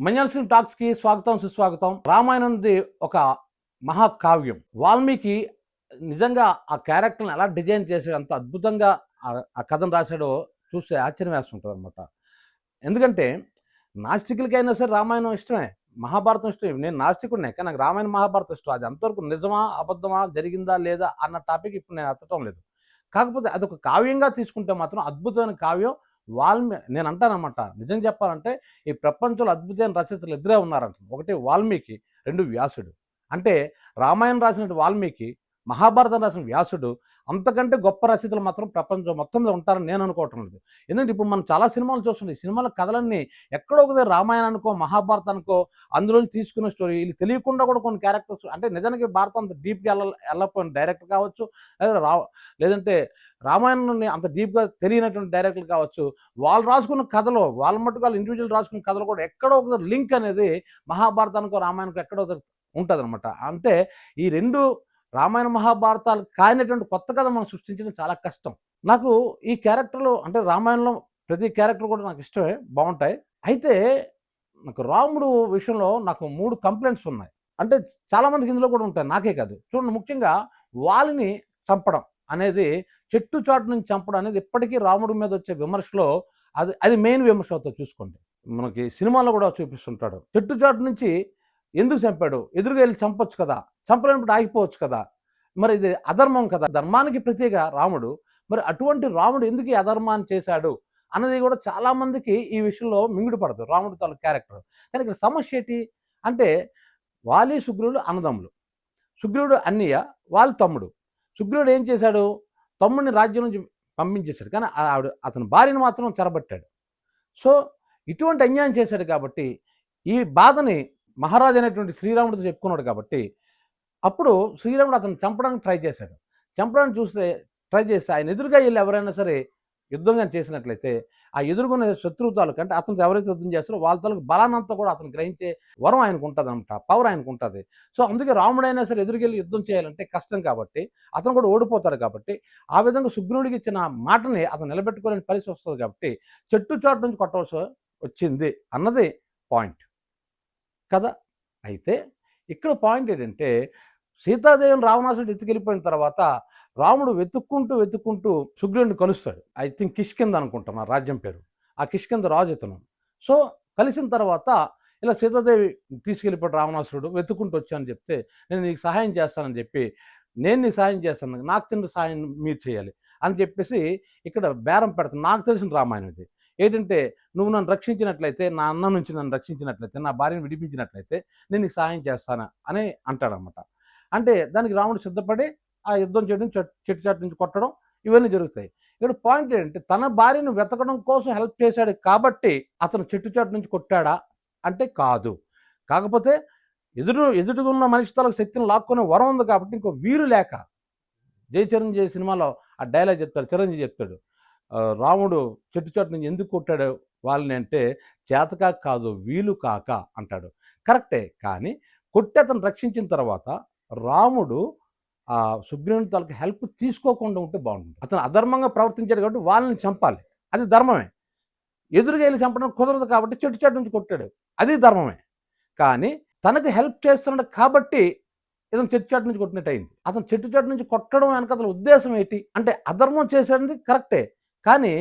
మంజల్ సింగ్ టాక్స్కి స్వాగతం సుస్వాగతం. రామాయణంది ఒక మహాకావ్యం. వాల్మీకి నిజంగా ఆ క్యారెక్టర్ని ఎలా డిజైన్ చేసాడు, అంత అద్భుతంగా ఆ కథను రాశాడో చూస్తే ఆశ్చర్యం వేస్తుంటుంది అనమాట. ఎందుకంటే నాస్తికులకైనా సరే రామాయణం ఇష్టమే, మహాభారతం ఇష్టమే. నేను నాస్తికుడినే, కానీ నాకు రామాయణ మహాభారతం ఇష్టం. అది అంతవరకు నిజమా అబద్ధమా జరిగిందా లేదా అన్న టాపిక్ ఇప్పుడు నేను ఎత్తటం లేదు. కాకపోతే అదొక కావ్యంగా తీసుకుంటే మాత్రం అద్భుతమైన కావ్యం. నేను అంటానన్నమాట, నిజం చెప్పాలంటే ఈ ప్రపంచంలో అద్భుతమైన రచయితలు ఇద్దరే ఉన్నారంట. ఒకటి వాల్మీకి, రెండు వ్యాసుడు. అంటే రామాయణం రాసినటువంటి వాల్మీకి, మహాభారతం రాసిన వ్యాసుడు అంతకంటే గొప్ప రచయితలు మాత్రం ప్రపంచం మొత్తంలో ఉంటారని నేను అనుకోవటం లేదు. ఎందుకంటే ఇప్పుడు మనం చాలా సినిమాలు చూస్తున్నాం. ఈ సినిమాల కథలన్నీ ఎక్కడో ఒక దగ్గర రామాయణానికో మహాభారతానికో అందులోంచి తీసుకున్న స్టోరీ. వీళ్ళు తెలియకుండా కూడా కొన్ని క్యారెక్టర్స్, అంటే నిజానికి భారతం అంత డీప్గా వెళ్ళకపోయిన డైరెక్టర్ కావచ్చు, లేదా లేదంటే రామాయణాన్ని అంత డీప్గా తెలియనటువంటి డైరెక్టర్లు కావచ్చు, వాళ్ళు రాసుకున్న కథలో వాళ్ళ మట్టుకు వాళ్ళు ఇండివిజువల్ రాసుకున్న కథలు కూడా ఎక్కడో ఒక లింక్ అనేది మహాభారతానికో రామాయణకో ఎక్కడో ఉంటుంది అనమాట. అంటే ఈ రెండు రామాయణ మహాభారతాలు కానిటువంటి కొత్త కథ మనం సృష్టించడం చాలా కష్టం. నాకు ఈ క్యారెక్టర్లు, అంటే రామాయణంలో ప్రతి క్యారెక్టర్ కూడా నాకు ఇష్టమే, బాగుంటాయి. అయితే నాకు రాముడు విషయంలో నాకు 3 కంప్లైంట్స్ ఉన్నాయి. అంటే చాలా మందికి ఇందులో కూడా ఉంటాయి, నాకే కాదు. చూడండి, ముఖ్యంగా వాలిని చంపడం అనేది, చెట్టు చాటు నుంచి చంపడం అనేది ఇప్పటికీ రాముడి మీద వచ్చే విమర్శలో అది అది మెయిన్ విమర్శ అవుతుంది. చూసుకోండి, మనకి సినిమాలో కూడా చూపిస్తుంటాడు. చెట్టు చాటు నుంచి ఎందుకు చంపాడు, ఎదురుగా వెళ్ళి చంపొచ్చు కదా, చంపలేనప్పుడు ఆగిపోవచ్చు కదా, మరి ఇది అధర్మం కదా, ధర్మానికి ప్రతీక రాముడు. మరి అటువంటి రాముడు ఎందుకు ఈ అధర్మాన్ని చేశాడు అన్నది కూడా చాలా మందికి ఈ విషయంలో మింగుడు పడదు, రాముడు తాలూకు క్యారెక్టర్. కానీ ఇక్కడ సమస్య ఏంటి అంటే, వాలి సుగ్రీవుడు అన్నదమ్ములు. సుగ్రీవుడు అన్నయ్య, వాళ్ళ తమ్ముడు. సుగ్రీవుడు ఏం చేశాడు, తమ్ముడిని రాజ్యం నుంచి పంపించేశాడు, కానీ అతని భార్యను మాత్రం చెరబట్టాడు. సో ఇటువంటి అన్యాయం చేశాడు కాబట్టి ఈ బాధని మహారాజు అనేటువంటి శ్రీరాముడితో చెప్పుకున్నాడు కాబట్టి అప్పుడు శ్రీరాముడు అతను చంపడానికి చంపడానికి ట్రై చేస్తే ఆయన ఎదురుగా వెళ్ళి ఎవరైనా సరే యుద్ధంగా చేసినట్లయితే ఆ ఎదుర్కొన్న శత్రువు తాలూకు, అంటే అతను ఎవరైతే యుద్ధం చేస్తారో వాళ్ళ తాలూకు బలానంతా కూడా అతను గ్రహించే వరం ఆయనకు ఉంటుంది అనమాట, పవర్ ఆయనకు ఉంటుంది. సో అందుకే రాముడైనా సరే ఎదురుకెళ్ళి యుద్ధం చేయాలంటే కష్టం కాబట్టి అతను కూడా ఓడిపోతాడు. కాబట్టి ఆ విధంగా సుగ్రీవుడికి ఇచ్చిన మాటని అతను నిలబెట్టుకోలేని పరిస్థితి వస్తుంది కాబట్టి చెట్టు చాటు నుంచి కొట్టవలసి వచ్చింది అన్నది పాయింట్ కదా. అయితే ఇక్కడ పాయింట్ ఏంటంటే, సీతాదేవిని రావణాసుడు ఎత్తుకెళ్ళిపోయిన తర్వాత రాముడు వెతుక్కుంటూ సుగ్రీవుడిని కలుస్తాడు. ఐ థింక్ కిష్కింద అనుకుంటాను ఆ రాజ్యం పేరు. ఆ కిష్కింద రాజు ఇతను. సో కలిసిన తర్వాత ఇలా సీతాదేవి తీసుకెళ్ళిపోయాడు రావణాసురుడు, వెతుక్కుంటూ వచ్చానని చెప్తే, నేను నీకు సహాయం చేస్తానని చెప్పి, నేను నీకు సహాయం చేస్తాను, నాకు చిన్న సహాయం మీరు చేయాలి అని చెప్పేసి ఇక్కడ బేరం పెడతాను. నాకు తెలిసిన రామాయణం ఇది ఏంటంటే, నువ్వు నన్ను రక్షించినట్లయితే, నా అన్న నుంచి నన్ను రక్షించినట్లయితే, నా భార్యను విడిపించినట్లయితే నేను నీకు సహాయం చేస్తాను అని అంటాడనమాట. అంటే దానికి రాముడు సిద్ధపడి ఆ యుద్ధం చేయడం, చెట్టు చాటు నుంచి కొట్టడం, ఇవన్నీ జరుగుతాయి. ఇక్కడ పాయింట్ ఏంటంటే, తన భార్యను వెతకడం కోసం హెల్ప్ చేశాడు కాబట్టి అతను చెట్టు చాటు నుంచి కొట్టాడా అంటే కాదు. కాకపోతే ఎదురుగున్న మనిషి తలకు శక్తిని లాక్కునే వరం ఉంది కాబట్టి, ఇంకో వీలు లేక, జై చిరంజీవి సినిమాలో ఆ డైలాగ్ చెప్తాడు, చిరంజీవి చెప్తాడు, రాముడు చెట్టు చాటు నుంచి ఎందుకు కొట్టాడు వాళ్ళని అంటే, చేతకాక కాదు వీలు కాక అంటాడు. కరెక్టే, కానీ కొట్టి అతను రక్షించిన తర్వాత రాముడు ఆ సుగ్రీవుని తాలూకు హెల్ప్ తీసుకోకుండా ఉంటే బాగుంటుంది. అతను అధర్మంగా ప్రవర్తించాడు కాబట్టి వాళ్ళని చంపాలి, అది ధర్మమే. ఎదురుగా వెళ్ళి చంపడం కుదరదు కాబట్టి చెట్టు చాటు నుంచి కొట్టాడు, అది ధర్మమే. కానీ తనకు హెల్ప్ చేస్తున్నాడు కాబట్టి ఇతను చెట్టు చాటు నుంచి కొట్టినట్టు అయింది. అతను చెట్టు చాటు నుంచి కొట్టడం వెనక అతని ఉద్దేశం ఏంటి అంటే, అధర్మం చేశాడది కరెక్టే, కానీ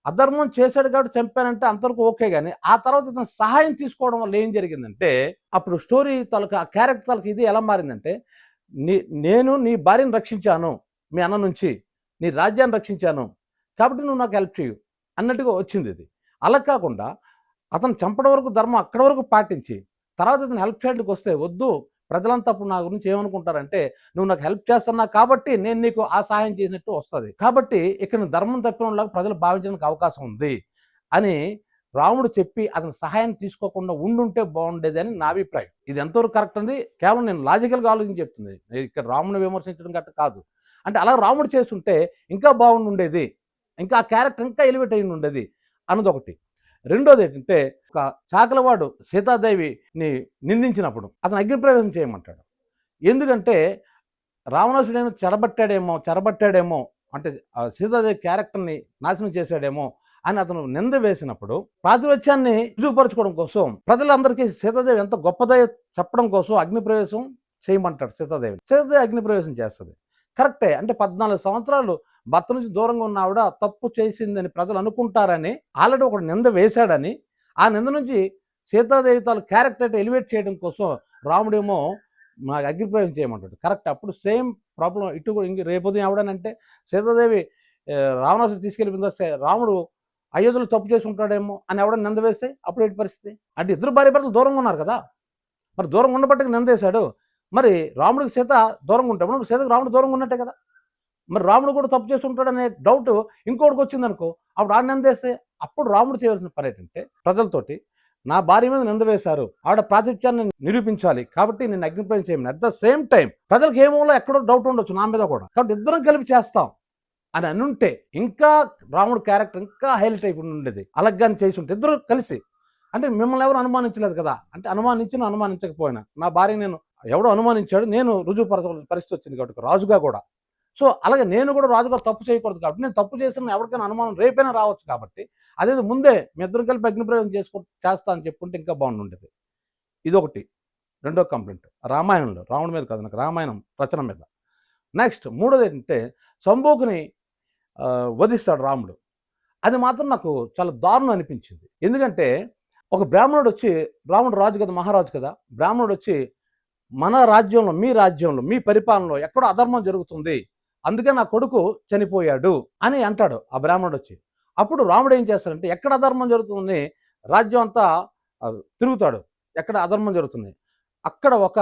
అధర్మం చేశాడు కాబట్టి చంపానంటే అంతవరకు ఓకే. కానీ ఆ తర్వాత ఇతను సహాయం తీసుకోవడం వల్ల ఏం జరిగిందంటే, అప్పుడు స్టోరీ తాలూకా ఆ క్యారెక్టర్ తాలూకా ఇది ఎలా మారిందంటే, నేను నీ భార్యను రక్షించాను, మీ అన్న నుంచి నీ రాజ్యాన్ని రక్షించాను కాబట్టి నువ్వు నాకు హెల్ప్ చేయు అన్నట్టుగా వచ్చింది ఇది. అలా కాకుండా అతను చంపడం వరకు ధర్మం అక్కడి వరకు పాటించి తర్వాత అతను హెల్ప్ చేయడానికి వస్తే, వద్దు ప్రజలంతా అప్పుడు నా గురించి ఏమనుకుంటారంటే, నువ్వు నాకు హెల్ప్ చేస్తున్నావు కాబట్టి నేను నీకు ఆ సహాయం చేసినట్టు వస్తుంది, కాబట్టి ఇక్కడ ధర్మం తప్పినలాగా ప్రజలు భావించడానికి అవకాశం ఉంది అని రాముడు చెప్పి అతని సహాయం తీసుకోకుండా ఉండుంటే బాగుండేది అని నా అభిప్రాయం. ఇది ఎంతవరకు కరెక్ట్ ఉంది కేవలం నేను లాజికల్గా ఆలోచించి చెప్తుంది, ఇక్కడ రాముని విమర్శించడం గట్ట కాదు. అంటే అలా రాముడు చేస్తుంటే ఇంకా బాగుండేది, ఇంకా ఆ క్యారెక్టర్ ఇంకా ఎలివేట్ అయి ఉండేది అన్నది ఒకటి. రెండోది ఏంటంటే, ఒక చాకలవాడు సీతాదేవిని నిందించినప్పుడు అతను అగ్నిప్రవేశం చేయమంటాడు. ఎందుకంటే రావణాసుడు ఏమో చెరబట్టాడేమో అంటే సీతాదేవి క్యారెక్టర్ని నాశనం చేశాడేమో అని అతను నింద వేసినప్పుడు ప్రాతిపత్యాన్ని రుజువుపరచుకోవడం కోసం ప్రజలందరికీ సీతాదేవి ఎంత గొప్పదో చెప్పడం కోసం అగ్నిప్రవేశం చేయమంటాడు సీతాదేవి. సీతాదేవి అగ్నిప్రవేశం చేస్తుంది. కరెక్టే. అంటే 14 సంవత్సరాలు భర్త నుంచి దూరంగా ఉన్న ఆవిడ తప్పు చేసిందని ప్రజలు అనుకుంటారని ఆల్రెడీ ఒకడు నింద వేశాడని, ఆ నింద నుంచి సీతాదేవి తాలూకు క్యారెక్టర్ ఎలివేట్ చేయడం కోసం రాముడేమో నాకు అగ్నిప్రవేశం చేయమంటాడు. కరెక్ట్. అప్పుడు సేమ్ ప్రాబ్లం ఇటు కూడా ఇంక రేపు ఉదయం ఎవడనంటే సీతాదేవి రావణాసురుడు తీసుకెళ్ళిపోయిందా రాముడు అయోధ్యలో తప్పు చేసి ఉంటాడేమో అని ఎవడన్నా నింద వేస్తే అప్పుడు ఏంటి పరిస్థితి? అంటే ఇద్దరు భార్యాభర్తలు దూరంగా ఉన్నారు కదా! మరి దూరంగా ఉండబట్టి నిందేశాడు. మరి రాముడికి సీత దూరంగా ఉంటే సీతకు రాముడు దూరంగా ఉన్నట్టే కదా! మరి రాముడు కూడా తప్పు చేసి ఉంటాడనే డౌట్ ఇంకోడికి వచ్చిందనుకో, అప్పుడు ఆడు నిందేస్తే అప్పుడు రాముడు చేయవలసిన పని ఏంటంటే ప్రజలతోటి నా భార్య మీద నింద వేశారు, ఆవిడ ప్రాతినిధ్యాన్ని నిరూపించాలి, కాబట్టి నేను అగ్నిప్రవేశం చేయమని. అట్ ద సేమ్ టైం ప్రజలకు ఏమో ఎక్కడో డౌట్ ఉండొచ్చు నా మీద కూడా, కాబట్టి ఇద్దరం కలిపి చేస్తాం అని అనుంటే ఇంకా రాముడు క్యారెక్టర్ ఇంకా హైలైట్ అయిపోయి ఉండేది. అలాగని చేసి ఉంటే ఇద్దరు కలిసి, అంటే మిమ్మల్ని ఎవరు అనుమానించలేదు కదా, అంటే అనుమానించకపోయినా నా భార్య నేను ఎవడో అనుమానించాడు, నేను రుజువుపరచవలసిన పరిస్థితి వచ్చింది కాబట్టి రాజుగా కూడా. సో అలాగే నేను కూడా రాజుగా తప్పు చేయకూడదు కాబట్టి, నేను తప్పు చేసిన ఎవరికైనా అనుమానం రేపైనా రావచ్చు కాబట్టి అదేదో ముందే మీ ఇద్దరు కలిపి అగ్నిప్రవేశం చేస్తా అని చెప్పుకుంటే ఇంకా బాగుండేది. ఇదొకటి. రెండో కంప్లైంట్ రామాయణంలో, రాముడి మీద కాదు, నాకు రామాయణం రచన మీద. నెక్స్ట్ మూడోది ఏంటంటే సంభోగుని వధిస్తాడు రాముడు. అది మాత్రం నాకు చాలా దారుణం అనిపించింది. ఎందుకంటే ఒక బ్రాహ్మణుడు వచ్చి, రాముడు రాజు కదా, మహారాజు కదా, బ్రాహ్మణుడు వచ్చి మన రాజ్యంలో, మీ పరిపాలనలో ఎక్కడో అధర్మం జరుగుతుంది, అందుకే నా కొడుకు చనిపోయాడు అని అంటాడు ఆ బ్రాహ్మణుడు వచ్చి. అప్పుడు రాముడు ఏం చేస్తాడంటే ఎక్కడ అధర్మం జరుగుతుందని రాజ్యం అంతా తిరుగుతాడు, ఎక్కడ అధర్మం జరుగుతుంది. అక్కడ ఒక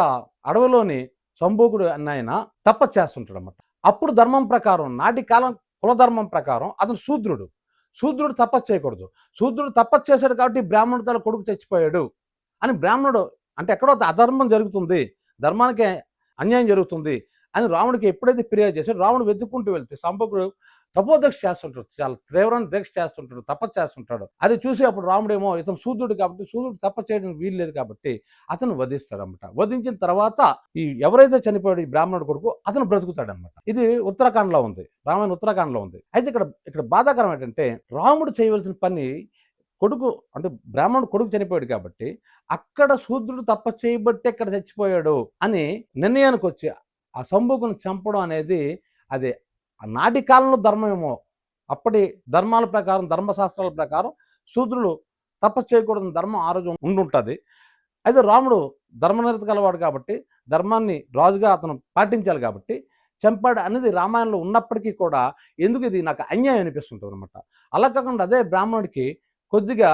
అడవిలోని సంభోగుడు అన్న ఆయన తపస్సు చేస్తుంటాడు అన్నమాట. అప్పుడు ధర్మం ప్రకారం, నాటి కాలం కులధర్మం ప్రకారం అతను శూద్రుడు తపస్సు చేయకూడదు. శూద్రుడు తపస్సు చేశాడు కాబట్టి బ్రాహ్మణుడు తన కొడుకు చచ్చిపోయాడు అని బ్రాహ్మణుడు, అంటే ఎక్కడో అధర్మం జరుగుతుంది, ధర్మానికి అన్యాయం జరుగుతుంది అని రాముడికి ఎప్పుడైతే ఫిర్యాదు చేశాడు, రాముడు వెతుక్కుంటూ వెళ్తే సంభోగుడు తపోదీక్ష చేస్తుంటాడు, చాలా తీవ్రమైన దీక్ష చేస్తుంటాడు, తపస్సు చేస్తుంటాడు. అది చూసి అప్పుడు రాముడేమో ఇతను శూద్రుడు కాబట్టి, శూద్రుడు తపస్సు చేయడానికి వీలు లేదు కాబట్టి అతను వధిస్తాడనమాట. వధించిన తర్వాత ఈ ఎవరైతే చనిపోయాడు ఈ బ్రాహ్మణుడు కొడుకు, అతను బ్రతుకుతాడనమాట. ఇది ఉత్తరాఖండ్లో ఉంది, రామాయణ ఉత్తరాఖండ్లో ఉంది. అయితే ఇక్కడ బాధాకరం ఏంటంటే రాముడు చేయవలసిన పని, కొడుకు అంటే బ్రాహ్మణుడు కొడుకు చనిపోయాడు కాబట్టి అక్కడ శూద్రుడు తపస్సు చేయబట్టి ఇక్కడ చచ్చిపోయాడు అని నిర్ణయానికి వచ్చి ఆ సంభోగుని చంపడం అనేది అది నాటి కాలంలో ధర్మమేమో. అప్పటి ధర్మాల ప్రకారం, ధర్మశాస్త్రాల ప్రకారం శూద్రులు తపస్సు చేయకూడదని ధర్మం ఆ రోజు ఉండుంటుంది. అయితే రాముడు ధర్మనిరత కలవాడు కాబట్టి, ధర్మాన్ని రాజుగా అతను పాటించాలి కాబట్టి చంపాడు అనేది రామాయణంలో ఉన్నప్పటికీ కూడా ఎందుకు ఇది నాకు అన్యాయం అనిపిస్తుంటుంది అనమాట. అలా కాకుండా అదే బ్రాహ్మణుడికి కొద్దిగా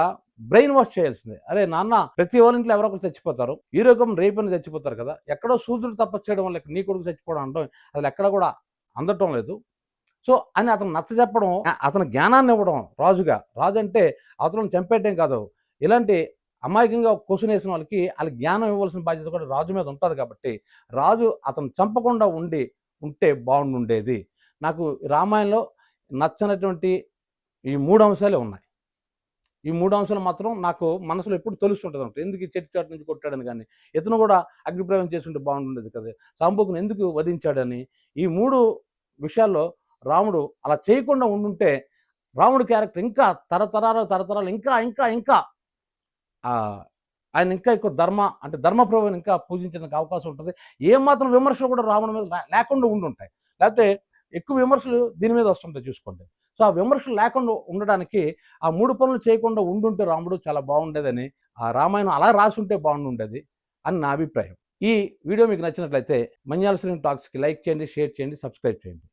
బ్రెయిన్ వాష్ చేయాల్సిందే. అరే నాన్న, ప్రతి వాళ్ళ ఎవరో ఒకరు చచ్చిపోతారు, ఈ రకం రేపని చచ్చిపోతారు కదా, ఎక్కడో శూద్రుడు తపస్సు చేయడం వల్ల నీ కొడుకు చచ్చిపోవడం అనడం అసలు ఎక్కడ కూడా అందటం లేదు. సో అని అతను నచ్చ చెప్పడం, అతను జ్ఞానాన్ని ఇవ్వడం రాజుగా. రాజు అంటే అతను చంపేయటం కాదు, ఇలాంటి అమాయకంగా క్వశ్చన్ వేసిన వాళ్ళకి వాళ్ళ జ్ఞానం ఇవ్వాల్సిన బాధ్యత కూడా రాజు మీద ఉంటుంది కాబట్టి రాజు అతను చంపకుండా ఉంటే బాగుండేది. నాకు రామాయణంలో నచ్చనటువంటి ఈ 3 అంశాలే ఉన్నాయి. ఈ 3 అంశాలు మాత్రం నాకు మనసులో ఎప్పుడు తెలుస్తుంటుంది అనమాట. ఎందుకు ఈ చెట్టు చాటు నుంచి కొట్టాడని, కానీ ఇతను కూడా అగ్నిప్రవేశం చేస్తుంటే బాగుండేది కదా, సంభోగుని ఎందుకు వధించాడని, ఈ 3 విషయాల్లో రాముడు అలా చేయకుండా ఉండుంటే రాముడి క్యారెక్టర్ ఇంకా తరతరాలు ఇంకా ఇంకా ఇంకా ఆయన ఇంకా ఎక్కువ ధర్మప్రభుని ఇంకా పూజించడానికి అవకాశం ఉంటుంది. ఏమాత్రం విమర్శలు కూడా రాముడి మీద లేకుండా ఉండుంటాయి. లేకపోతే ఎక్కువ విమర్శలు దీని మీద వస్తుంటాయి చూసుకోండి. సో ఆ విమర్శలు లేకుండా ఉండడానికి ఆ 3 పనులు చేయకుండా ఉండుంటే రాముడు చాలా బాగుండేదని, ఆ రామాయణం అలా రాసి ఉంటే బాగుండేది అని నా అభిప్రాయం. ఈ వీడియో మీకు నచ్చినట్లయితే మన్యాల శ్రీను టాక్స్కి లైక్ చేయండి, షేర్ చేయండి, సబ్స్క్రైబ్ చేయండి.